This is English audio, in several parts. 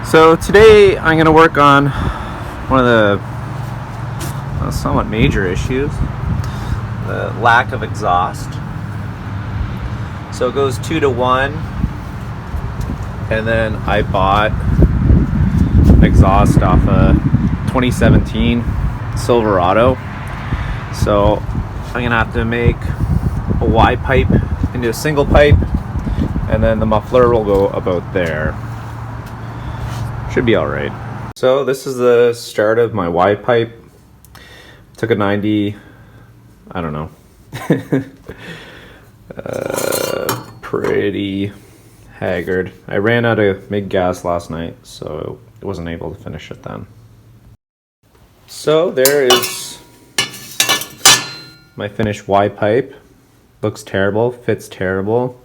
So today I'm going to work on one of the somewhat major issues, the lack of exhaust. So it goes 2-to-1, and then I bought an exhaust off a 2017 Silverado. So I'm going to have to make a Y pipe into a single pipe, and then the muffler will go about there. Should be all right. So this is the start of my Y pipe. Took a 90, I don't know, pretty haggard. I ran out of MIG gas last night, so I wasn't able to finish it then. So there is my finished Y pipe. Looks terrible, fits terrible.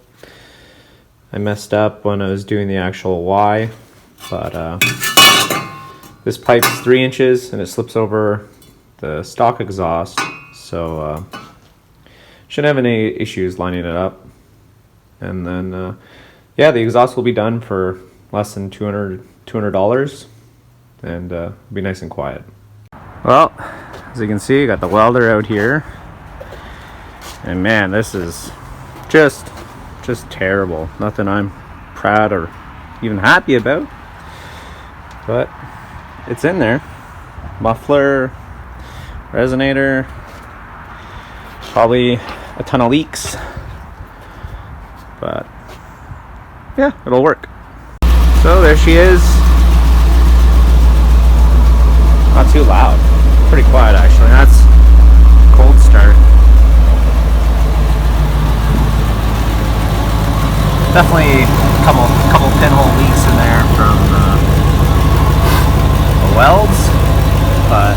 I messed up when I was doing the actual Y. But this pipe's 3 inches and it slips over the stock exhaust, so shouldn't have any issues lining it up. And then yeah, the exhaust will be done for less than $200 and be nice and quiet. Well, as you can see, I got the welder out here, and man, this is just terrible. Nothing I'm proud or even happy about. But it's in there. Muffler, resonator, probably a ton of leaks. But yeah, it'll work. So there she is. Not too loud. Pretty quiet actually. That's cold start. Definitely a couple pinhole leaks in there from welds, but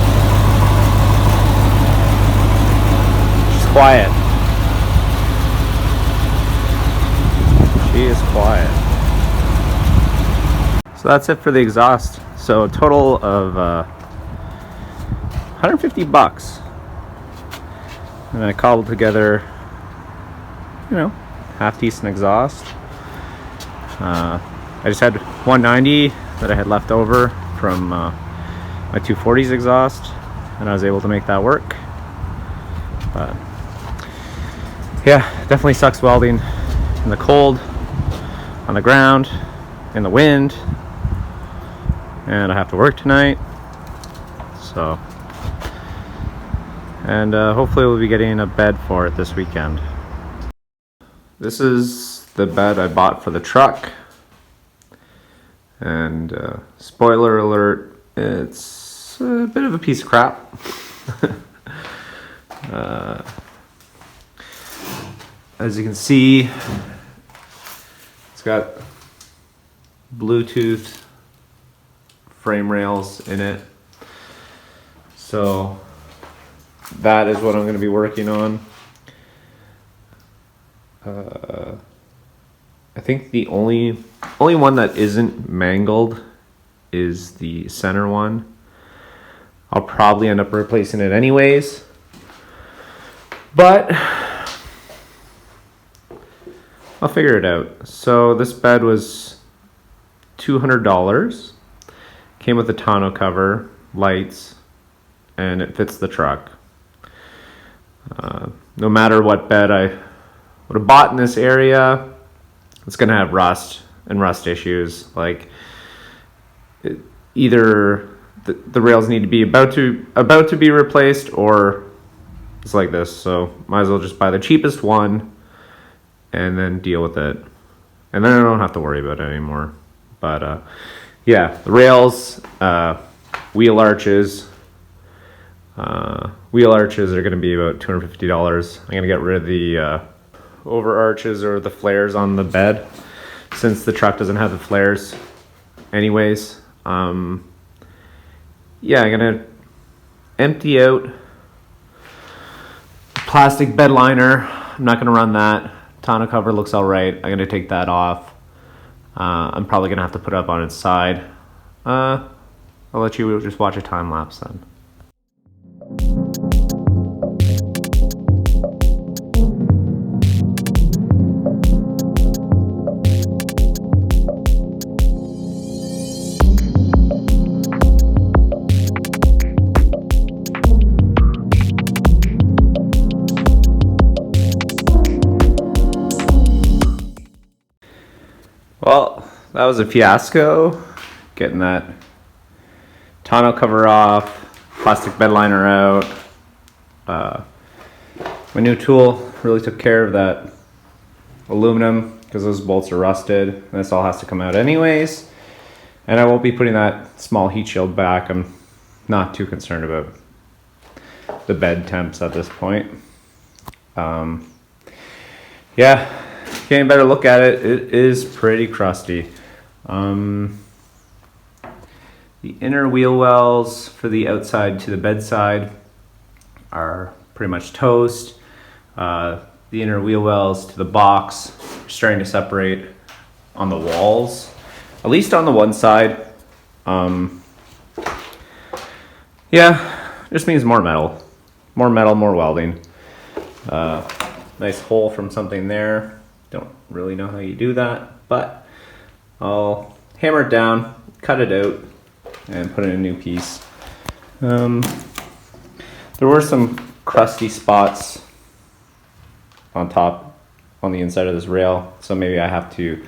she's quiet. She is quiet. So that's it for the exhaust. So a total of $150, and I cobbled together, half decent exhaust. I just had 190 that I had left over from my 240's exhaust, and I was able to make that work. But yeah, definitely sucks welding in the cold, on the ground, in the wind, and I have to work tonight. So, and hopefully we'll be getting a bed for it this weekend. This is the bed I bought for the truck, and spoiler alert, it's a bit of a piece of crap. As you can see, it's got Bluetooth frame rails in it, so that is what I'm going to be working on. I think the only one that isn't mangled is the center one. I'll probably end up replacing it anyways, but I'll figure it out. So this bed was $200. Came with a tonneau cover, lights, and it fits the truck. No matter what bed I would have bought in this area, it's gonna have rust and rust issues. Like either the rails need to be about to be replaced, or it's like this. So might as well just buy the cheapest one and then deal with it, and then I don't have to worry about it anymore. But yeah, the rails, wheel arches are going to be about $250. I'm going to get rid of the over arches or the flares on the bed, since the truck doesn't have the flares anyways. Yeah, I'm going to empty out plastic bed liner. I'm not going to run that. Tonneau cover looks all right. I'm going to take that off. I'm probably going to have to put it up on its side. I'll let you just watch a time lapse then. that was a fiasco. Getting that tonneau cover off, plastic bed liner out. My new tool really took care of that aluminum because those bolts are rusted. And this all has to come out anyways. And I won't be putting that small heat shield back. I'm not too concerned about the bed temps at this point. Yeah, getting a better look at it. It is pretty crusty. The inner wheel wells for the outside to the bedside are pretty much toast. The inner wheel wells to the box are starting to separate on the walls, at least on the one side. Yeah, just means more metal, more welding. Nice hole from something there. Don't really know how you do that, but I'll hammer it down, cut it out, and put in a new piece. There were some crusty spots on top, on the inside of this rail, so maybe I have to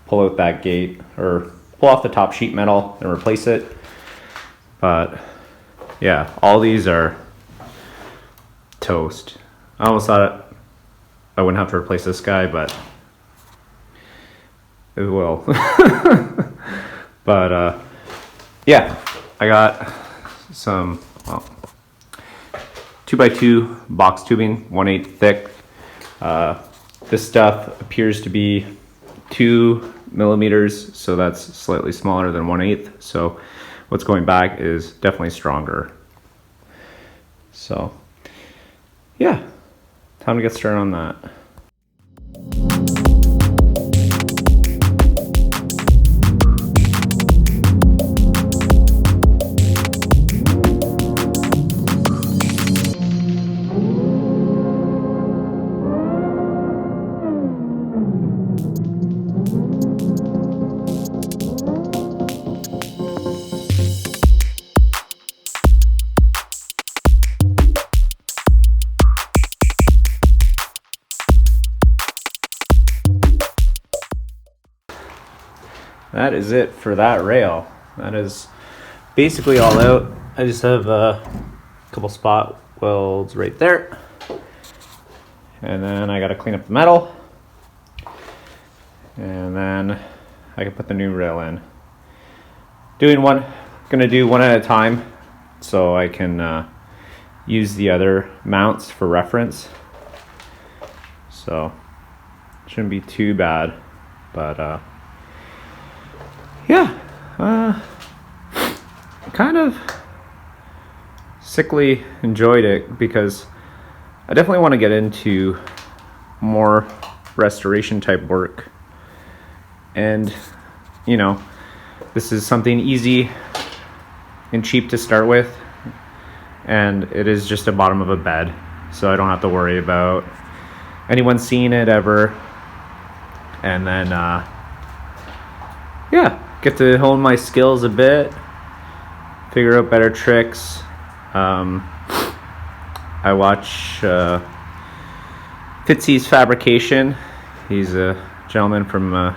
pull out that gate or pull off the top sheet metal and replace it. But yeah, all these are toast. I almost thought I wouldn't have to replace this guy, but it will. But yeah, I got some 2x2 box tubing, 1/8 thick. This stuff appears to be 2 millimeters, so that's slightly smaller than 1/8. So what's going back is definitely stronger. So yeah, time to get started on that. That is it for that rail. That is basically all out. I just have a couple spot welds right there. And then I gotta clean up the metal. And then I can put the new rail in. Gonna do one at a time so I can use the other mounts for reference. So shouldn't be too bad, but yeah, kind of sickly enjoyed it because I definitely want to get into more restoration type work. And, you know, this is something easy and cheap to start with. And it is just a bottom of a bed. So I don't have to worry about anyone seeing it ever. And then, yeah, get to hone my skills a bit, figure out better tricks. I watch Fitzy's Fabrication. He's a gentleman from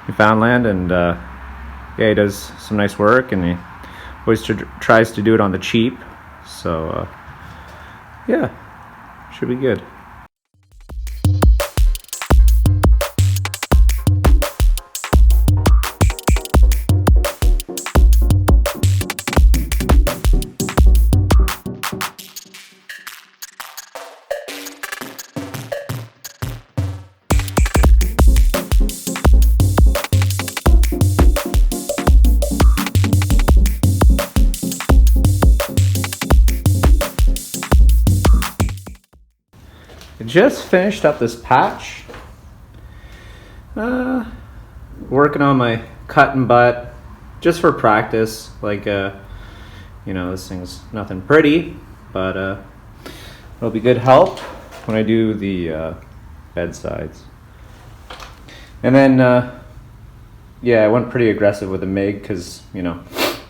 Newfoundland, and yeah, he does some nice work, and he always tries to do it on the cheap. So yeah, should be good. Just finished up this patch. Working on my cut and butt just for practice. Like, you know, this thing's nothing pretty, but it'll be good help when I do the bedsides. And then, yeah, I went pretty aggressive with the MIG because, you know,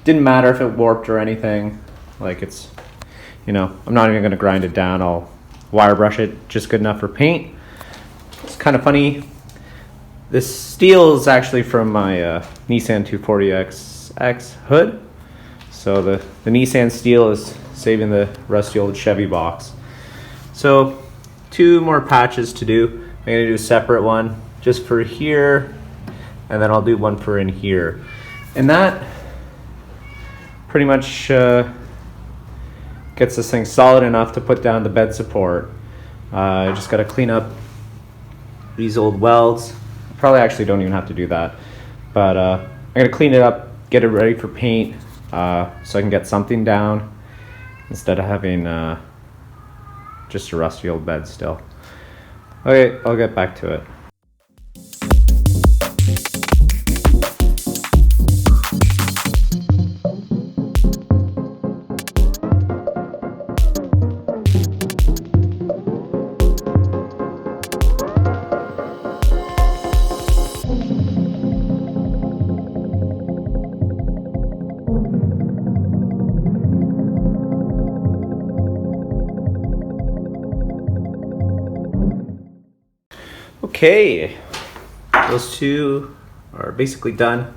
didn't matter if it warped or anything. Like, it's, you know, I'm not even going to grind it down. I'll wire brush it just good enough for paint. It's kind of funny. This steel is actually from my Nissan 240XX hood. So the Nissan steel is saving the rusty old Chevy box. So 2 more patches to do. I'm gonna do a separate one just for here, and then I'll do one for in here. And that pretty much gets this thing solid enough to put down the bed support. I just gotta clean up these old welds. Probably actually don't even have to do that, but I'm gonna clean it up, get it ready for paint, so I can get something down instead of having just a rusty old bed still. Okay, I'll get back to it. Okay, those 2 are basically done.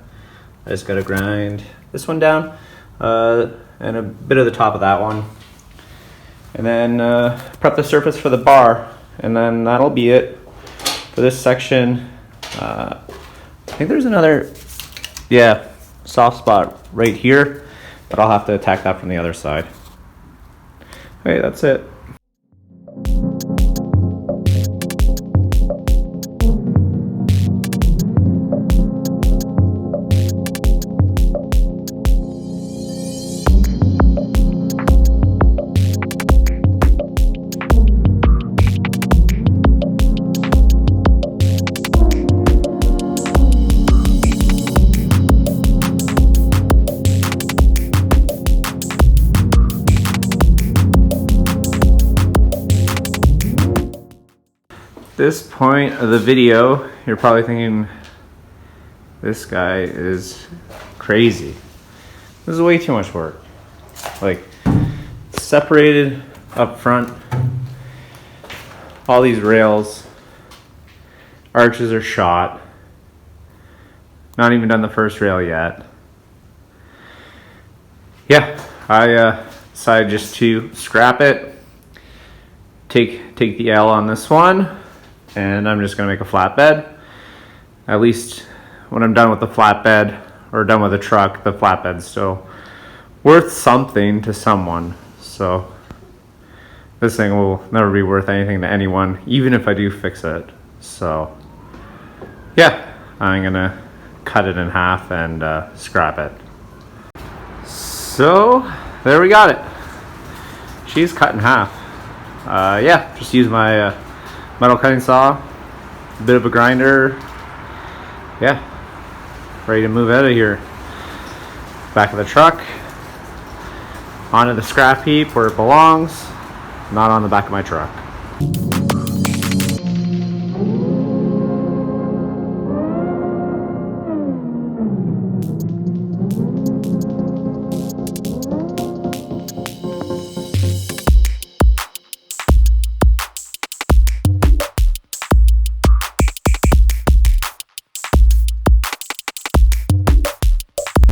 I just gotta grind this one down and a bit of the top of that one, and then prep the surface for the bar, and then that'll be it for this section. I think there's another soft spot right here, but I'll have to attack that from the other side. Okay, that's it. This point of the video, you're probably thinking, this guy is crazy. This is way too much work. Like, separated up front, all these rails, arches are shot, not even done the first rail yet. Yeah, I decided just to scrap it, take the L on this one, and I'm just gonna make a flatbed. At least when I'm done with the flatbed, or done with the truck, the flatbed's still worth something to someone. So this thing will never be worth anything to anyone, even if I do fix it. So yeah, I'm gonna cut it in half and scrap it. So there we got it. She's cut in half. Yeah, just use my metal cutting saw, a bit of a grinder. Yeah, ready to move out of here. Back of the truck, onto the scrap heap where it belongs, not on the back of my truck.